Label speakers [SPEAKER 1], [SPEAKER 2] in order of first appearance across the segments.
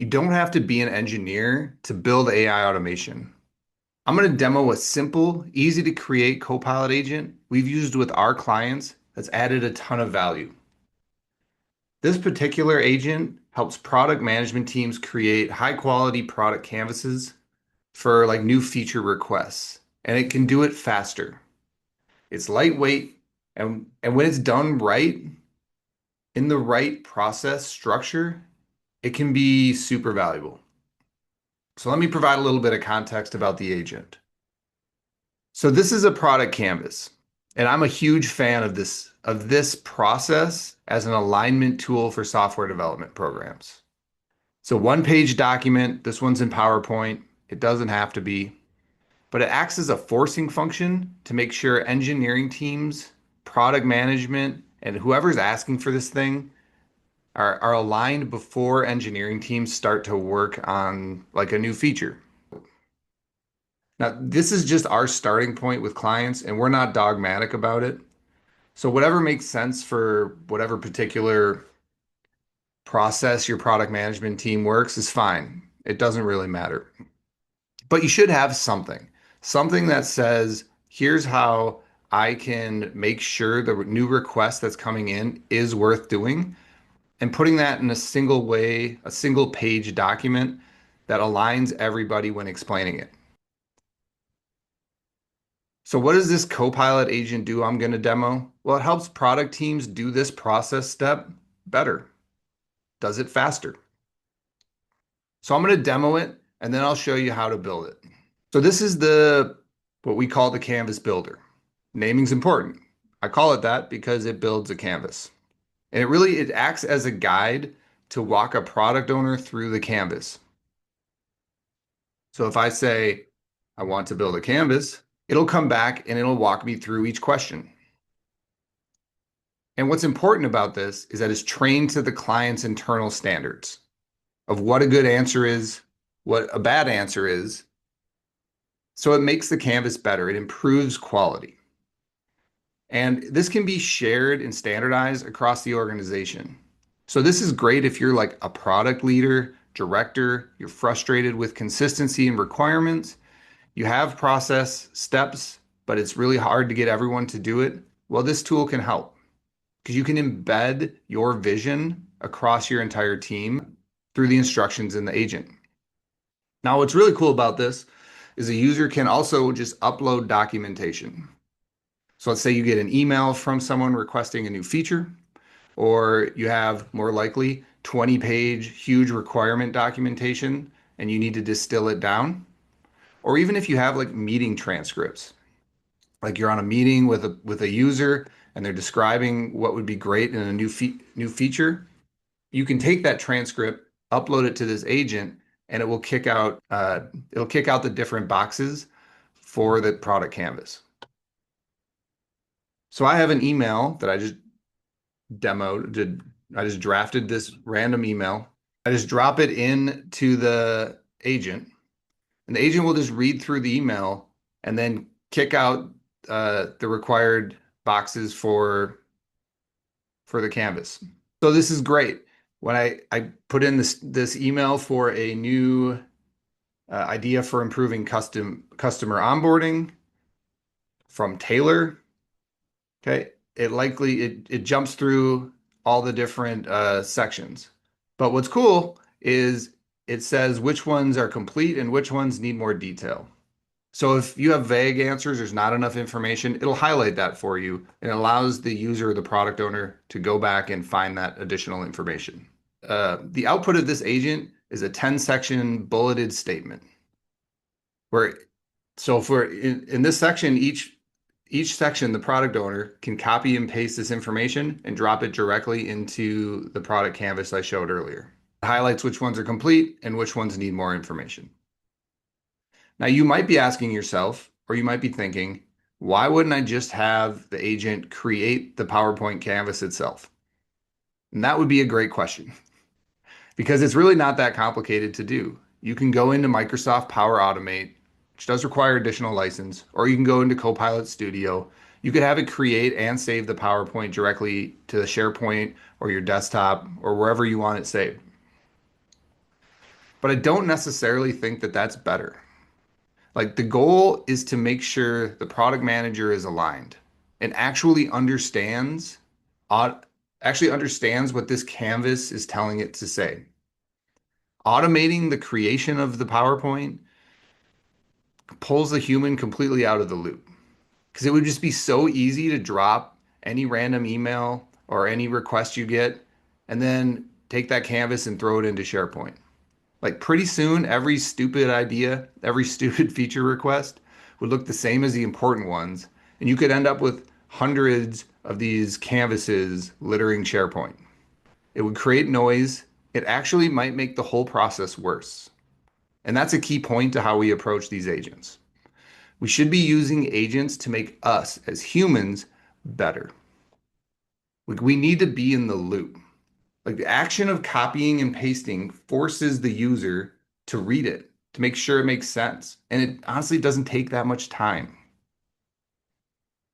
[SPEAKER 1] You don't have to be an engineer to build AI automation. I'm going to demo a simple, easy to create Copilot agent we've used with our clients that's added a ton of value. This particular agent helps product management teams create high quality product canvases for like new feature requests, and it can do it faster. It's lightweight, and when it's done right, in the right process structure, it can be super valuable. So let me provide a little bit of context about the agent. So this is a product canvas, and I'm a huge fan of this process as an alignment tool for software development programs. So one-page document, this one's in PowerPoint. It doesn't have to be, but it acts as a forcing function to make sure engineering teams, product management, and whoever's asking for this thing are aligned before engineering teams start to work on like a new feature. Now, this is just our starting point with clients, and we're not dogmatic about it. So whatever makes sense for whatever particular process your product management team works is fine. It doesn't really matter. But you should have something that says, here's how I can make sure the new request that's coming in is worth doing, and putting that in a single way, a single page document that aligns everybody when explaining it. So what does this Copilot agent do I'm going to demo? Well, it helps product teams do this process step better, does it faster. So I'm going to demo it and then I'll show you how to build it. So this is the what we call the canvas builder. Naming's important. I call it that because it builds a canvas. And it acts as a guide to walk a product owner through the canvas. So if I say I want to build a canvas, it'll come back and it'll walk me through each question. And what's important about this is that it's trained to the client's internal standards of what a good answer is, what a bad answer is. So it makes the canvas better. It improves quality. And this can be shared and standardized across the organization. So this is great if you're like a product leader, director, you're frustrated with consistency and requirements, you have process steps, but it's really hard to get everyone to do it. Well, this tool can help because you can embed your vision across your entire team through the instructions in the agent. Now, what's really cool about this is a user can also just upload documentation. So let's say you get an email from someone requesting a new feature, or you have more likely 20-page huge requirement documentation and you need to distill it down. Or even if you have like meeting transcripts, like you're on a meeting with a user and they're describing what would be great in a new feature, you can take that transcript, upload it to this agent, and it'll kick out the different boxes for the product canvas. So I have an email that I just I just drafted this random email. I just drop it into the agent, and the agent will just read through the email and then kick out the required boxes for the canvas. So this is great. When I put in this email for a new idea for improving customer onboarding from Taylor, okay, it jumps through all the different sections. But what's cool is it says which ones are complete and which ones need more detail. So if you have vague answers, there's not enough information, it'll highlight that for you and allows the user or the product owner to go back and find that additional information. The output of this agent is a 10-section bulleted statement where, so for in this section, each section, the product owner can copy and paste this information and drop it directly into the product canvas I showed earlier. It highlights which ones are complete and which ones need more information. Now, you might be asking yourself, or you might be thinking, why wouldn't I just have the agent create the PowerPoint canvas itself? And that would be a great question because it's really not that complicated to do. You can go into Microsoft Power Automate, which does require additional license, or you can go into Copilot Studio. You could have it create and save the PowerPoint directly to the SharePoint or your desktop or wherever you want it saved. But I don't necessarily think that that's better. Like the goal is to make sure the product manager is aligned and au- actually understands what this canvas is telling it to say. Automating the creation of the PowerPoint pulls the human completely out of the loop because it would just be so easy to drop any random email or any request you get and then take that canvas and throw it into SharePoint. Like pretty soon, every stupid idea, every stupid feature request would look the same as the important ones, and you could end up with hundreds of these canvases littering SharePoint. It would create noise. It actually might make the whole process worse. And that's a key point to how we approach these agents. We should be using agents to make us as humans better. Like we need to be in the loop. Like the action of copying and pasting forces the user to read it, to make sure it makes sense. And it honestly doesn't take that much time.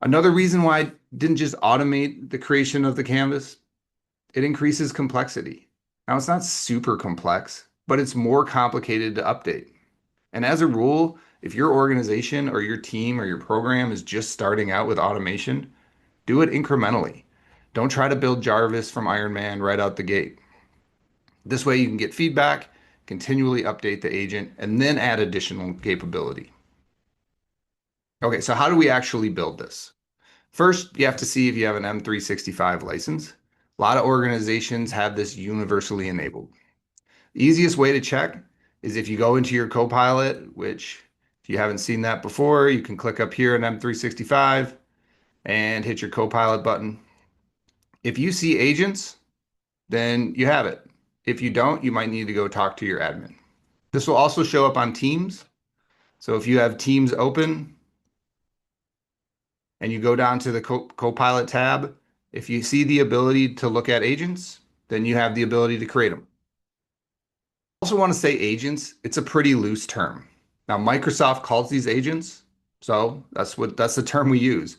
[SPEAKER 1] Another reason why I didn't just automate the creation of the canvas, it increases complexity. Now it's not super complex, but it's more complicated to update. And as a rule, if your organization or your team or your program is just starting out with automation, do it incrementally. Don't try to build Jarvis from Iron Man right out the gate. This way you can get feedback, continually update the agent, and then add additional capability. Okay, so how do we actually build this? First, you have to see if you have an M365 license. A lot of organizations have this universally enabled. The easiest way to check is if you go into your Copilot, which if you haven't seen that before, you can click up here in M365 and hit your Copilot button. If you see agents, then you have it. If you don't, you might need to go talk to your admin. This will also show up on Teams. So if you have Teams open and you go down to the Copilot tab, if you see the ability to look at agents, then you have the ability to create them. I also want to say agents, it's a pretty loose term. Now, Microsoft calls these agents, so that's the term we use.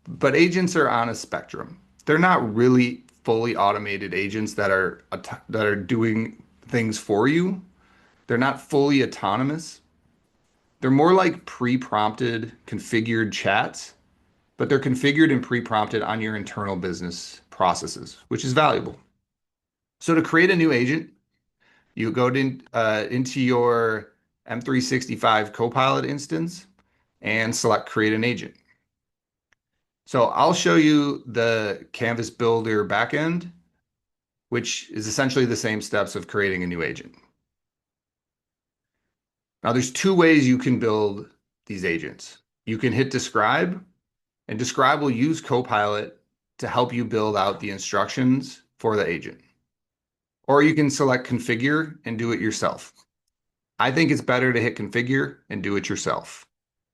[SPEAKER 1] But agents are on a spectrum. They're not really fully automated agents that are doing things for you. They're not fully autonomous. They're more like pre-prompted, configured chats, but they're configured and pre-prompted on your internal business processes, which is valuable. So to create a new agent, you go into your M365 Copilot instance and select Create an Agent. So I'll show you the Canvas Builder backend, which is essentially the same steps of creating a new agent. Now there's two ways you can build these agents. You can hit Describe, and Describe will use Copilot to help you build out the instructions for the agent. Or you can select Configure and do it yourself. I think it's better to hit Configure and do it yourself.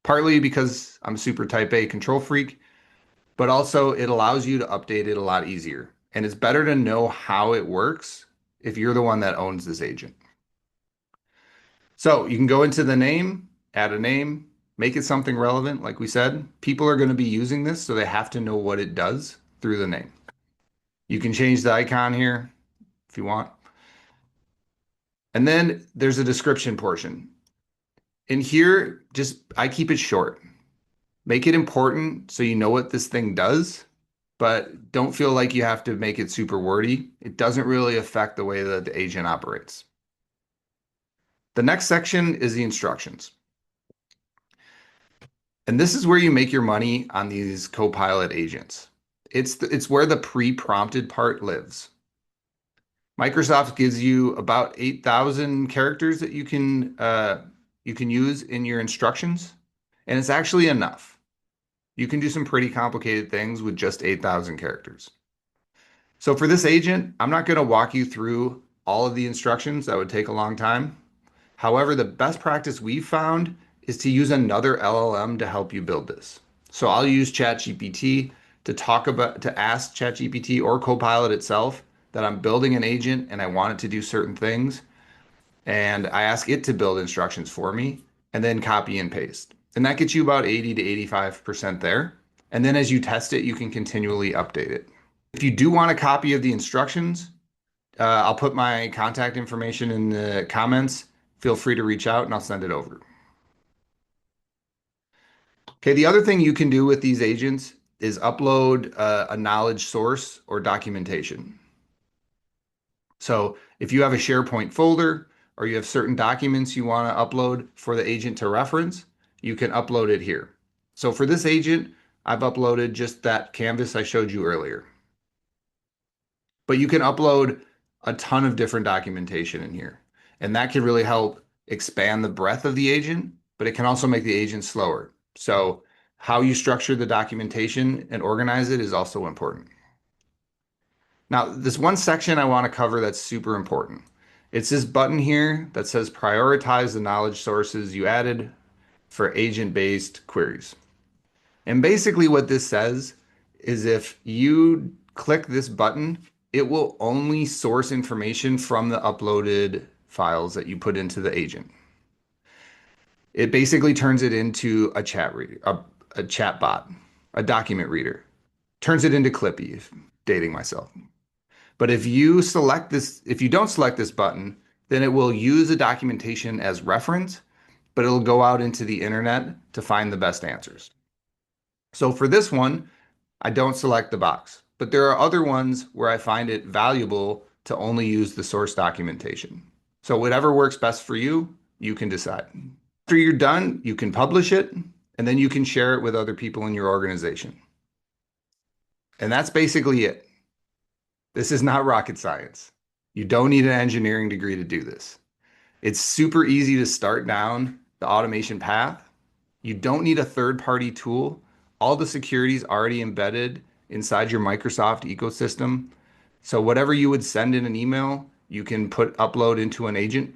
[SPEAKER 1] Partly because I'm a super type A control freak, but also it allows you to update it a lot easier. And it's better to know how it works if you're the one that owns this agent. So you can go into the name, add a name, make it something relevant. Like we said, people are going to be using this, so they have to know what it does through the name. You can change the icon here if you want. And then there's a description portion. In here, I keep it short. Make it important so you know what this thing does, but don't feel like you have to make it super wordy. It doesn't really affect the way that the agent operates. The next section is the instructions. And this is where you make your money on these Copilot agents. It's where the pre-prompted part lives. Microsoft gives you about 8,000 characters that you can use in your instructions, and it's actually enough. You can do some pretty complicated things with just 8,000 characters. So for this agent, I'm not going to walk you through all of the instructions. That would take a long time. However, the best practice we've found is to use another LLM to help you build this. So I'll use ChatGPT to ask ChatGPT or Copilot itself that I'm building an agent and I want it to do certain things. And I ask it to build instructions for me and then copy and paste. And that gets you about 80 to 85% there. And then as you test it, you can continually update it. If you do want a copy of the instructions, I'll put my contact information in the comments. feel free to reach out and I'll send it over. Okay, the other thing you can do with these agents is upload a knowledge source or documentation. So if you have a SharePoint folder or you have certain documents you want to upload for the agent to reference, you can upload it here. So for this agent, I've uploaded just that canvas I showed you earlier. But you can upload a ton of different documentation in here. And that can really help expand the breadth of the agent, but it can also make the agent slower. So how you structure the documentation and organize it is also important. Now, this one section I want to cover that's super important. It's this button here that says prioritize the knowledge sources you added for agent-based queries. And basically what this says is if you click this button, it will only source information from the uploaded files that you put into the agent. It basically turns it into a chat reader, a chat bot, a document reader. Turns it into Clippy, dating myself. But if you select this, if you don't select this button, then it will use the documentation as reference, but it'll go out into the internet to find the best answers. So for this one, I don't select the box, but there are other ones where I find it valuable to only use the source documentation. So whatever works best for you, you can decide. After you're done, you can publish it, and then you can share it with other people in your organization. And that's basically it. This is not rocket science. You don't need an engineering degree to do this. It's super easy to start down the automation path. You don't need a third-party tool. All the security is already embedded inside your Microsoft ecosystem. So whatever you would send in an email, you can upload into an agent.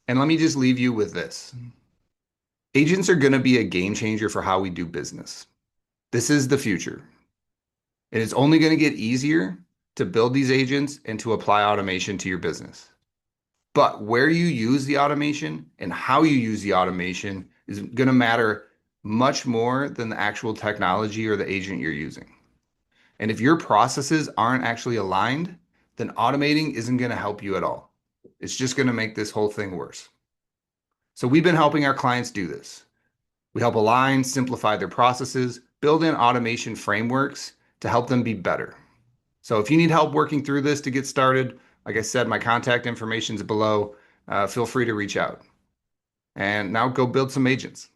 [SPEAKER 1] And let me just leave you with this. Agents are going to be a game changer for how we do business. This is the future. And it's only going to get easier to build these agents and to apply automation to your business. But where you use the automation and how you use the automation is going to matter much more than the actual technology or the agent you're using. And if your processes aren't actually aligned, then automating isn't going to help you at all. It's just going to make this whole thing worse. So we've been helping our clients do this. We help align, simplify their processes, build in automation frameworks to help them be better. So if you need help working through this to get started, like I said, my contact information is below. Feel free to reach out. And now go build some agents.